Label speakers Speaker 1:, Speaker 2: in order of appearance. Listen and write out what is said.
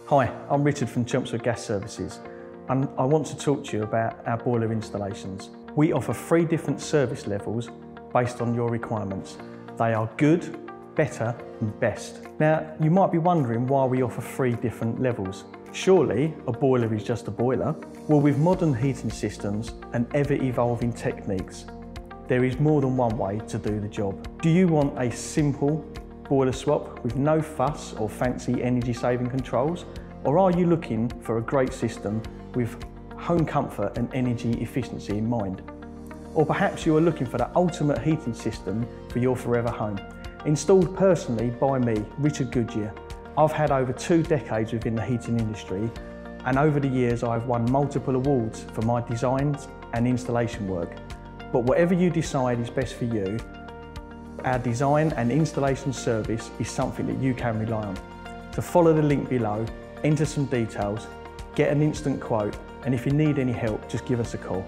Speaker 1: Hi, I'm Richard from Chelmsford Gas Services and I want to talk to you about our boiler installations. We offer 3 different service levels based on your requirements. They are good, better and best. Now, you might be wondering why we offer 3 different levels. Surely a boiler is just a boiler? Well, with modern heating systems and ever-evolving techniques, there is more than one way to do the job. Do you want a simple boiler swap with no fuss or fancy energy saving controls? Or are you looking for a great system with home comfort and energy efficiency in mind? Or perhaps you are looking for the ultimate heating system for your forever home. Installed personally by me, Richard Goodyear. I've had over 2 decades within the heating industry, and over the years I've won multiple awards for my designs and installation work. But whatever you decide is best for you, our design and installation service is something that you can rely on. So follow the link below, enter some details, get an instant quote, and if you need any help, just give us a call.